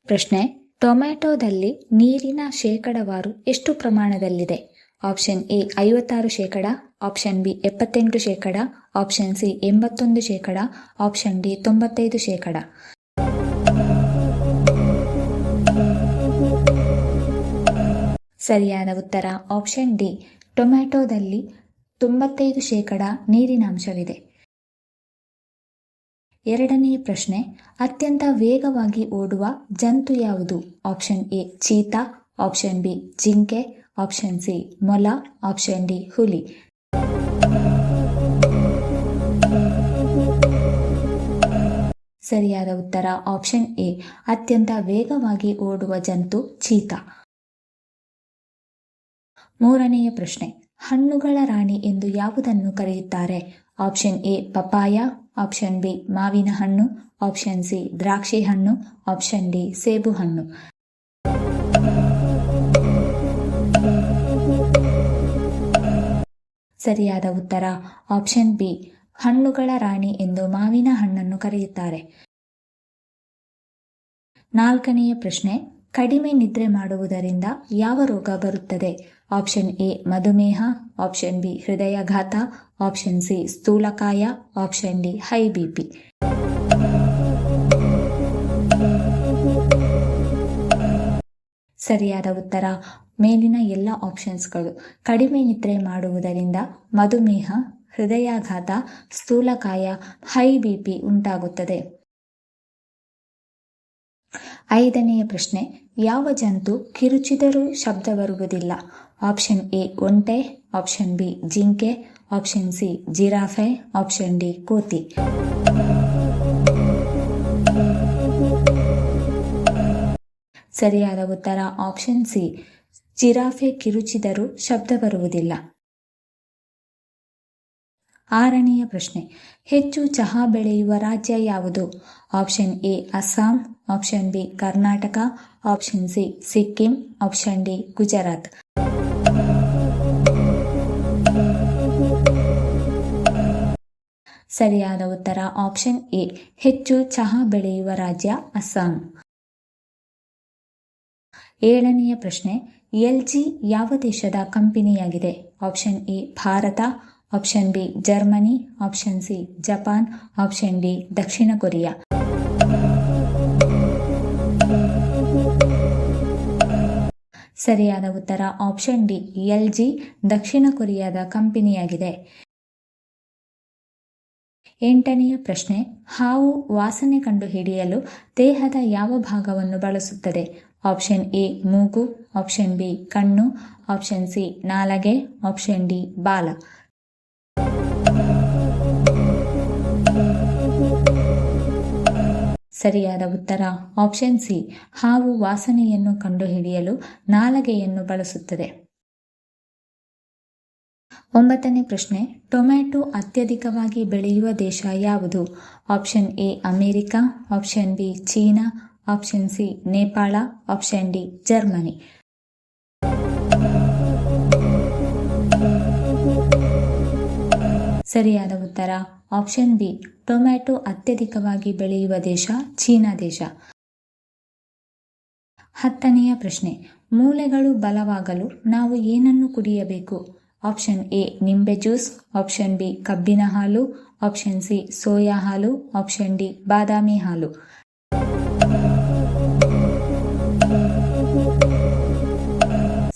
ಪ್ರಶ್ನೆ: ಟೊಮ್ಯಾಟೊದಲ್ಲಿ ನೀರಿನ ಶೇಕಡಾವಾರು ಎಷ್ಟು ಪ್ರಮಾಣದಲ್ಲಿದೆ? Option A 56%, option B 78%, option C 81%, option D 95%. ಸರಿಯಾದ ಉತ್ತರ ಆಪ್ಷನ್ ಡಿ, ಟೊಮ್ಯಾಟೊದಲ್ಲಿ 95% ನೀರಿನಾಂಶವಿದೆ. ಎರಡನೆಯ ಪ್ರಶ್ನೆ: ಅತ್ಯಂತ ವೇಗವಾಗಿ ಓಡುವ ಜಂತು ಯಾವುದು? Option A cheetah, option B ಜಿಂಕೆ, ಆಪ್ಷನ್ ಸಿ ಮೊಲ, ಆಪ್ಷನ್ ಡಿ ಹುಲಿ. ಸರಿಯಾದ ಉತ್ತರ ಆಪ್ಷನ್ ಎ, ಅತ್ಯಂತ ವೇಗವಾಗಿ ಓಡುವ ಜಂತು ಚೀತಾ. ಮೂರನೆಯ ಪ್ರಶ್ನೆ: ಹಣ್ಣುಗಳ ರಾಣಿ ಎಂದು ಯಾವುದನ್ನು ಕರೆಯುತ್ತಾರೆ? Option A papaya, option B ಮಾವಿನ ಹಣ್ಣು, ಆಪ್ಷನ್ ಸಿ ದ್ರಾಕ್ಷಿ ಹಣ್ಣು, ಆಪ್ಷನ್ ಡಿ ಸೇಬು ಹಣ್ಣು. ಸರಿಯಾದ ಉತ್ತರ ಆಪ್ಷನ್ ಬಿ, ಹಣ್ಣುಗಳ ರಾಣಿ ಎಂದು ಮಾವಿನ ಹಣ್ಣನ್ನು ಕರೆಯುತ್ತಾರೆ. ನಾಲ್ಕನೆಯ ಪ್ರಶ್ನೆ: ಕಡಿಮೆ ನಿದ್ರೆ ಮಾಡುವುದರಿಂದ ಯಾವ ರೋಗ ಬರುತ್ತದೆ? ಆಪ್ಷನ್ ಎ ಮಧುಮೇಹ, ಆಪ್ಷನ್ ಬಿ ಹೃದಯಾಘಾತ, ಆಪ್ಷನ್ ಸಿ ಸ್ಥೂಲಕಾಯ, ಆಪ್ಷನ್ ಡಿ ಹೈ ಬಿಪಿ. ಸರಿಯಾದ ಉತ್ತರ ಮೇಲಿನ ಎಲ್ಲ ಆಪ್ಷನ್ಸ್ಗಳು. ಕಡಿಮೆ ನಿದ್ರೆ ಮಾಡುವುದರಿಂದ ಮಧುಮೇಹ, ಹೃದಯಾಘಾತ, ಸ್ಥೂಲಕಾಯ, ಹೈ ಬಿಪಿ ಉಂಟಾಗುತ್ತದೆ. ಐದನೆಯ ಪ್ರಶ್ನೆ: ಯಾವ ಜಂತು ಕಿರುಚಿದರೂ ಶಬ್ದ ಬರುವುದಿಲ್ಲ? ಆಪ್ಷನ್ ಎ ಒಂಟೆ, ಆಪ್ಷನ್ ಬಿ ಜಿಂಕೆ, option C giraffe, option D ಕೋತಿ. ಸರಿಯಾದ ಉತ್ತರ ಆಪ್ಷನ್ ಸಿ, ಜಿರಾಫೆ ಕಿರುಚಿದರೂ ಶಬ್ದ ಬರುವುದಿಲ್ಲ. ಆರನೆಯ ಪ್ರಶ್ನೆ: ಹೆಚ್ಚು ಚಹಾ ಬೆಳೆಯುವ ರಾಜ್ಯ ಯಾವುದು? Option A Assam, option B Karnataka, option C Sikkim, option D Gujarat. ಸರಿಯಾದ ಉತ್ತರ ಆಪ್ಷನ್ ಎ, ಹೆಚ್ಚು ಚಹಾ ಬೆಳೆಯುವ ರಾಜ್ಯ ಅಸ್ಸಾಂ. ಏಳನೆಯ ಪ್ರಶ್ನೆ: ಎಲ್ಜಿ ಯಾವ ದೇಶದ ಕಂಪನಿಯಾಗಿದೆ? Option A Bharat, option B Germany, option C Japan, option D Dakshina Korea. ಸರಿಯಾದ ಉತ್ತರ ಆಪ್ಷನ್ ಡಿ, ಎಲ್ಜಿ ದಕ್ಷಿಣ ಕೊರಿಯಾದ ಕಂಪನಿಯಾಗಿದೆ. ಎಂಟನೆಯ ಪ್ರಶ್ನೆ: ಹಾವು ವಾಸನೆ ಕಂಡುಹಿಡಿಯಲು ದೇಹದ ಯಾವ ಭಾಗವನ್ನು ಬಳಸುತ್ತದೆ? ಆಪ್ಷನ್ ಎ ಮೂಗು, ಆಪ್ಷನ್ ಬಿ ಕಣ್ಣು, ಆಪ್ಷನ್ ಸಿ ನಾಲಗೆ, ಆಪ್ಷನ್ ಡಿ ಬಾಲ. ಸರಿಯಾದ ಉತ್ತರ ಆಪ್ಷನ್ ಸಿ, ಹಾವು ವಾಸನೆಯನ್ನು ಕಂಡುಹಿಡಿಯಲು ನಾಲಗೆಯನ್ನು ಬಳಸುತ್ತದೆ. ಒಂಬತ್ತನೇ ಪ್ರಶ್ನೆ: ಟೊಮ್ಯಾಟೊ ಅತ್ಯಧಿಕವಾಗಿ ಬೆಳೆಯುವ ದೇಶ ಯಾವುದು? Option A America, option B China, option C Nepal, option D Germany. ಸರಿಯಾದ ಉತ್ತರ ಆಪ್ಷನ್ ಬಿ, ಟೊಮ್ಯಾಟೊ ಅತ್ಯಧಿಕವಾಗಿ ಬೆಳೆಯುವ ದೇಶ ಚೀನಾ ದೇಶ. ಹತ್ತನೆಯ ಪ್ರಶ್ನೆ: ಮೂಳೆಗಳು ಬಲವಾಗಲು ನಾವು ಏನನ್ನು ಕುಡಿಯಬೇಕು? ಆಪ್ಷನ್ ಎ ನಿಂಬೆ ಜ್ಯೂಸ್, ಆಪ್ಷನ್ ಬಿ ಕಬ್ಬಿನ ಹಾಲು, ಆಪ್ಷನ್ ಸಿ ಸೋಯಾ ಹಾಲು, ಆಪ್ಷನ್ ಡಿ ಬಾದಾಮಿ ಹಾಲು.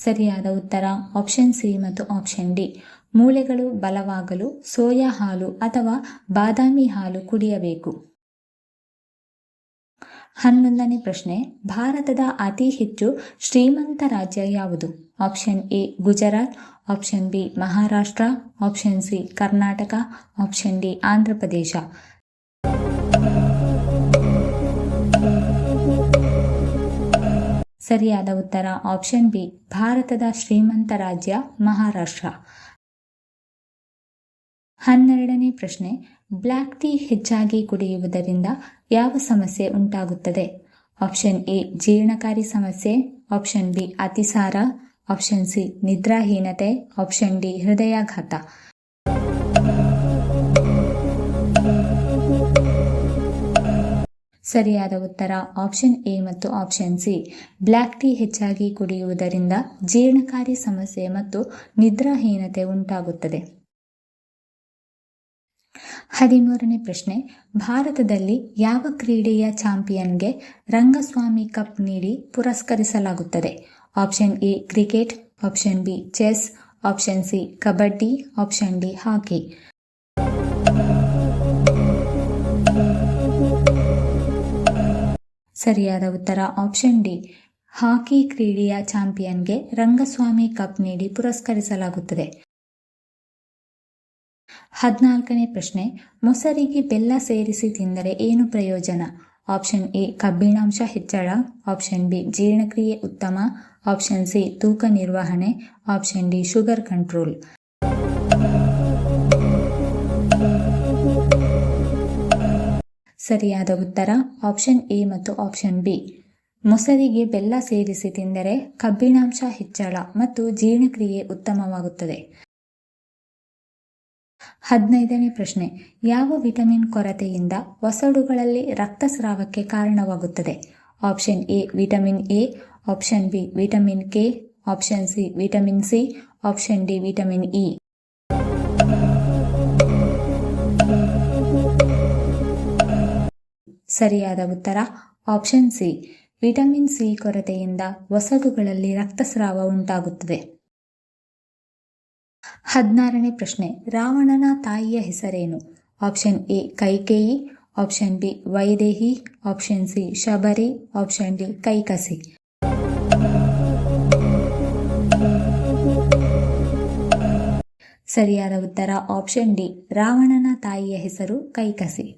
ಸರಿಯಾದ ಉತ್ತರ ಆಪ್ಷನ್ ಸಿ ಮತ್ತು ಆಪ್ಷನ್ ಡಿ. ಮೂಳೆಗಳು ಬಲವಾಗಲು ಸೋಯಾ ಹಾಲು ಅಥವಾ ಬಾದಾಮಿ ಹಾಲು ಕುಡಿಯಬೇಕು. 11ನೇ ಪ್ರಶ್ನೆ: ಭಾರತದ ಅತಿ ಹೆಚ್ಚು ಶ್ರೀಮಂತ ರಾಜ್ಯ ಯಾವುದು? Option A Gujarat, option B Maharashtra, option C Karnataka, option D Andhra Pradesh. ಸರಿಯಾದ ಉತ್ತರ ಆಪ್ಷನ್ ಬಿ, ಭಾರತದ ಶ್ರೀಮಂತ ರಾಜ್ಯ ಮಹಾರಾಷ್ಟ್ರ. 12ನೇ ಪ್ರಶ್ನೆ: ಬ್ಲ್ಯಾಕ್ ಟೀ ಹೆಚ್ಚಾಗಿ ಕುಡಿಯುವುದರಿಂದ ಯಾವ ಸಮಸ್ಯೆ ಉಂಟಾಗುತ್ತದೆ? ಆಪ್ಷನ್ ಎ ಜೀರ್ಣಕಾರಿ ಸಮಸ್ಯೆ, ಆಪ್ಷನ್ ಬಿ ಅತಿಸಾರ, ಆಪ್ಷನ್ ಸಿ ನಿದ್ರಾಹೀನತೆ, ಆಪ್ಷನ್ ಡಿ ಹೃದಯಾಘಾತ. ಸರಿಯಾದ ಉತ್ತರ ಆಪ್ಷನ್ ಎ ಮತ್ತು ಆಪ್ಷನ್ ಸಿ. ಬ್ಲ್ಯಾಕ್ ಟೀ ಹೆಚ್ಚಾಗಿ ಕುಡಿಯುವುದರಿಂದ ಜೀರ್ಣಕಾರಿ ಸಮಸ್ಯೆ ಮತ್ತು ನಿದ್ರಾಹೀನತೆ ಉಂಟಾಗುತ್ತದೆ. 13ನೇ ಪ್ರಶ್ನೆ, ಭಾರತದಲ್ಲಿ ಯಾವ ಕ್ರೀಡೆಯ ಚಾಂಪಿಯನ್ಗೆ ರಂಗಸ್ವಾಮಿ ಕಪ್ ನೀಡಿ ಪುರಸ್ಕರಿಸಲಾಗುತ್ತದೆ? Option A cricket, option B chess, option C kabaddi, option D hockey. ಸರಿಯಾದ ಉತ್ತರ ಆಪ್ಷನ್ ಡಿ. ಹಾಕಿ ಕ್ರೀಡೆಯ ಚಾಂಪಿಯನ್ಗೆ ರಂಗಸ್ವಾಮಿ ಕಪ್ ನೀಡಿ ಪುರಸ್ಕರಿಸಲಾಗುತ್ತದೆ. 14ನೇ ಪ್ರಶ್ನೆ, ಮೊಸರಿಗೆ ಬೆಲ್ಲ ಸೇರಿಸಿ ತಿಂದರೆ ಏನು ಪ್ರಯೋಜನ? ಆಪ್ಷನ್ ಎ ಕಬ್ಬಿಣಾಂಶ ಹೆಚ್ಚಳ, ಆಪ್ಷನ್ ಬಿ ಜೀರ್ಣಕ್ರಿಯೆ ಉತ್ತಮ, ಆಪ್ಷನ್ ಸಿ ತೂಕ ನಿರ್ವಹಣೆ, ಆಪ್ಷನ್ ಡಿ ಶುಗರ್ ಕಂಟ್ರೋಲ್. ಸರಿಯಾದ ಉತ್ತರ ಆಪ್ಷನ್ ಎ ಮತ್ತು ಆಪ್ಷನ್ ಬಿ. ಮೊಸರಿಗೆ ಬೆಲ್ಲ ಸೇರಿಸಿ ತಿಂದರೆ ಕಬ್ಬಿಣಾಂಶ ಹೆಚ್ಚಳ ಮತ್ತು ಜೀರ್ಣಕ್ರಿಯೆ ಉತ್ತಮವಾಗುತ್ತದೆ. 15ನೇ ಪ್ರಶ್ನೆ, ಯಾವ ವಿಟಮಿನ್ ಕೊರತೆಯಿಂದ ಒಸಡುಗಳಲ್ಲಿ ರಕ್ತಸ್ರಾವಕ್ಕೆ ಕಾರಣವಾಗುತ್ತದೆ? Option A vitamin A, option B vitamin K, option C vitamin C, option D vitamin E. ಸರಿಯಾದ ಉತ್ತರ ಆಪ್ಷನ್ ಸಿ. ವಿಟಮಿನ್ ಸಿ ಕೊರತೆಯಿಂದ ಒಸಡುಗಳಲ್ಲಿ ರಕ್ತಸ್ರಾವ ಉಂಟಾಗುತ್ತದೆ. 16ನೇ ಪ್ರಶ್ನೆ, ರಾವಣನ ತಾಯಿಯ ಹೆಸರೇನು? Option A Kaikeyi, option B Vaidehi, option C Shabari, option D Kaikasi. ಸರಿಯಾದ ಉತ್ತರ ಆಪ್ಷನ್ ಡಿ. ರಾವಣನ ತಾಯಿಯ ಹೆಸರು ಕೈಕಸಿ.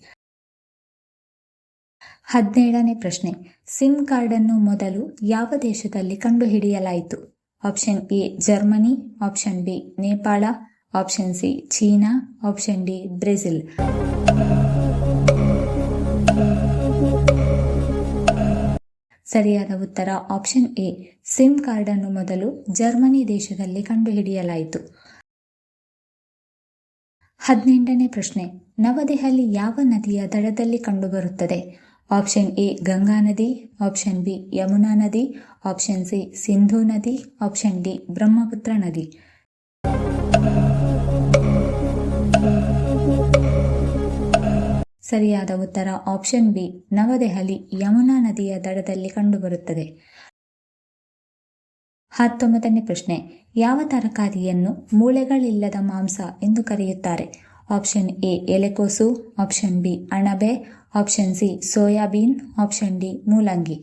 17ನೇ ಪ್ರಶ್ನೆ, ಸಿಮ್ ಕಾರ್ಡ್ ಅನ್ನು ಮೊದಲು ಯಾವ ದೇಶದಲ್ಲಿ ಕಂಡುಹಿಡಿಯಲಾಯಿತು? Option A Germany, option B Nepal, option C China, option D Brazil. ಸರಿಯಾದ ಉತ್ತರ ಆಪ್ಷನ್ ಎ. ಸಿಮ್ ಕಾರ್ಡ್ ಅನ್ನು ಮೊದಲು ಜರ್ಮನಿ ದೇಶದಲ್ಲಿ ಕಂಡುಹಿಡಿಯಲಾಯಿತು. 18ನೇ ಪ್ರಶ್ನೆ, ನವದೆಹಲಿ ಯಾವ ನದಿಯ ದಡದಲ್ಲಿ ಕಂಡುಬರುತ್ತದೆ? ಆಪ್ಷನ್ ಎ ಗಂಗಾ ನದಿ, ಆಪ್ಷನ್ ಬಿ ಯಮುನಾ ನದಿ, ಆಪ್ಷನ್ ಸಿ ಸಿಂಧೂ ನದಿ, ಆಪ್ಷನ್ ಡಿ ಬ್ರಹ್ಮಪುತ್ರ ನದಿ. ಸರಿಯಾದ ಉತ್ತರ ಆಪ್ಷನ್ ಬಿ. ನವದೆಹಲಿ ಯಮುನಾ ನದಿಯ ದಡದಲ್ಲಿ ಕಂಡುಬರುತ್ತದೆ. 19ನೇ ಪ್ರಶ್ನೆ, ಯಾವ ತರಕಾರಿಯನ್ನು ಮೂಳೆಗಳಿಲ್ಲದ ಮಾಂಸ ಎಂದು ಕರೆಯುತ್ತಾರೆ? ಆಪ್ಷನ್ ಎ ಎಲೆಕೋಸು, ಆಪ್ಷನ್ ಬಿ ಅಣಬೆ, option C soybean, option D ಮೂಲಂಗಿ.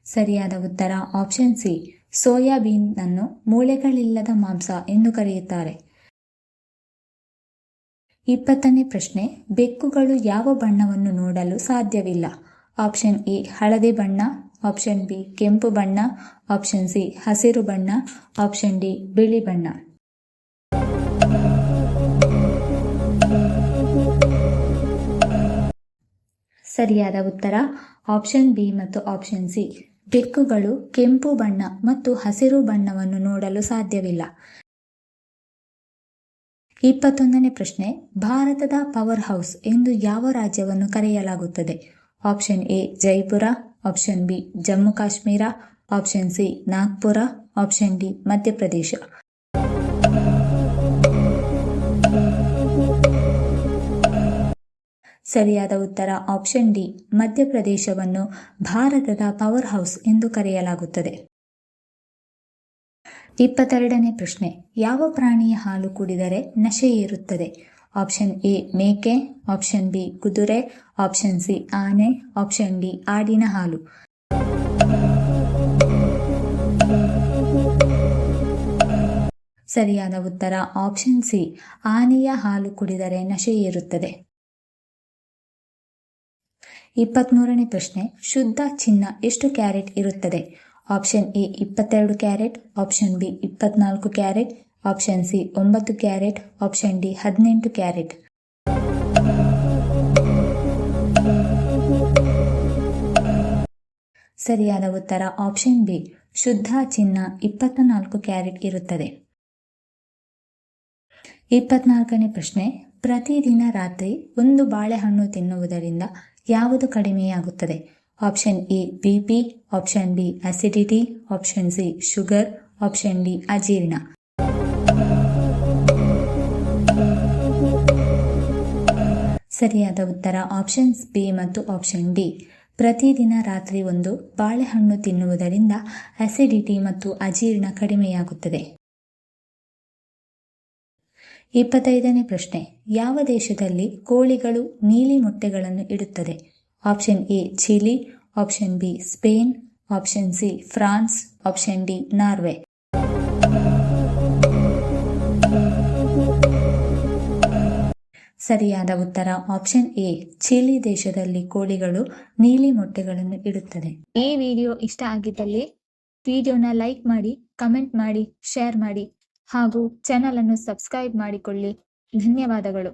ಸರಿಯಾದ ಉತ್ತರ ಆಪ್ಷನ್ ಸಿ. ಸೋಯಾಬೀನ್ ಅನ್ನು ಮೂಳೆಗಳಿಲ್ಲದ ಮಾಂಸ ಎಂದು ಕರೆಯುತ್ತಾರೆ. 20ನೇ ಪ್ರಶ್ನೆ, ಬೆಕ್ಕುಗಳು ಯಾವ ಬಣ್ಣವನ್ನು ನೋಡಲು ಸಾಧ್ಯವಿಲ್ಲ? ಆಪ್ಷನ್ ಎ ಹಳದಿ ಬಣ್ಣ, ಆಪ್ಷನ್ ಬಿ ಕೆಂಪು ಬಣ್ಣ, ಆಪ್ಷನ್ ಸಿ ಹಸಿರು ಬಣ್ಣ, ಆಪ್ಷನ್ ಡಿ ಬಿಳಿ ಬಣ್ಣ. ಸರಿಯಾದ ಉತ್ತರ ಆಪ್ಷನ್ ಬಿ ಮತ್ತು ಆಪ್ಷನ್ ಸಿ. ಬೆಕ್ಕುಗಳು ಕೆಂಪು ಬಣ್ಣ ಮತ್ತು ಹಸಿರು ಬಣ್ಣವನ್ನು ನೋಡಲು ಸಾಧ್ಯವಿಲ್ಲ. 21ನೇ ಪ್ರಶ್ನೆ, ಭಾರತದ ಪವರ್ ಹೌಸ್ ಎಂದು ಯಾವ ರಾಜ್ಯವನ್ನು ಕರೆಯಲಾಗುತ್ತದೆ? Option A Jaipur, option B Jammu Kashmir, option C Nagpur, option D Madhya Pradesh. ಸರಿಯಾದ ಉತ್ತರ ಆಪ್ಷನ್ ಡಿ. ಮಧ್ಯಪ್ರದೇಶವನ್ನು ಭಾರತದ ಪವರ್ ಹೌಸ್ ಎಂದು ಕರೆಯಲಾಗುತ್ತದೆ. 22ನೇ ಪ್ರಶ್ನೆ, ಯಾವ ಪ್ರಾಣಿಯ ಹಾಲು ಕುಡಿದರೆ ನಶೆ ಏರುತ್ತದೆ? ಆಪ್ಷನ್ ಎ ಮೇಕೆ, ಆಪ್ಷನ್ ಬಿ ಕುದುರೆ, ಆಪ್ಷನ್ ಸಿ ಆನೆ, ಆಪ್ಷನ್ ಡಿ ಆಡಿನ ಹಾಲು. ಸರಿಯಾದ ಉತ್ತರ ಆಪ್ಷನ್ ಸಿ. ಆನೆಯ ಹಾಲು ಕುಡಿದರೆ ನಶೆ ಏರುತ್ತದೆ. 23ನೇ ಪ್ರಶ್ನೆ, ಶುದ್ಧ ಚಿನ್ನ ಎಷ್ಟು ಕ್ಯಾರೆಟ್ ಇರುತ್ತದೆ? Option A 22 carrot, option B 24 carrot, option C 9 carrot, option D 18 carrot. ಸರಿಯಾದ ಉತ್ತರ ಆಪ್ಷನ್ ಬಿ. ಶುದ್ಧ ಚಿನ್ನ 24 ಕ್ಯಾರೆಟ್ ಇರುತ್ತದೆ. 24ನೇ ಪ್ರಶ್ನೆ, ಪ್ರತಿದಿನ ರಾತ್ರಿ ಒಂದು ಬಾಳೆಹಣ್ಣು ತಿನ್ನುವುದರಿಂದ ಯಾವುದು ಕಡಿಮೆಯಾಗುತ್ತದೆ? Option A BP, option B acidity, option C sugar, option D ಅಜೀರ್ಣ. ಸರಿಯಾದ ಉತ್ತರ ಆಪ್ಷನ್ಸ್ ಬಿ ಮತ್ತು ಆಪ್ಷನ್ ಡಿ. ಪ್ರತಿದಿನ ರಾತ್ರಿ ಒಂದು ಬಾಳೆಹಣ್ಣು ತಿನ್ನುವುದರಿಂದ ಅಸಿಡಿಟಿ ಮತ್ತು ಅಜೀರ್ಣ ಕಡಿಮೆಯಾಗುತ್ತದೆ. 25ನೇ ಪ್ರಶ್ನೆ, ಯಾವ ದೇಶದಲ್ಲಿ ಕೋಳಿಗಳು ನೀಲಿ ಮೊಟ್ಟೆಗಳನ್ನು ಇಡುತ್ತದೆ? Option A Chile, option B Spain, option C France, option D Norway. ಸರಿಯಾದ ಉತ್ತರ ಆಪ್ಷನ್ ಎ ಚಿಲಿ ದೇಶದಲ್ಲಿ ಕೋಳಿಗಳು ನೀಲಿ ಮೊಟ್ಟೆಗಳನ್ನು ಇಡುತ್ತದೆ. ಈ ವಿಡಿಯೋ ಇಷ್ಟ ಆಗಿದ್ದಲ್ಲಿ ವಿಡಿಯೋನ ಲೈಕ್ ಮಾಡಿ, ಕಮೆಂಟ್ ಮಾಡಿ, ಶೇರ್ ಮಾಡಿ ಹಾಗೂ ಚಾನಲ್ ಅನ್ನು ಸಬ್ಸ್ಕ್ರೈಬ್ ಮಾಡಿಕೊಳ್ಳಿ. ಧನ್ಯವಾದಗಳು.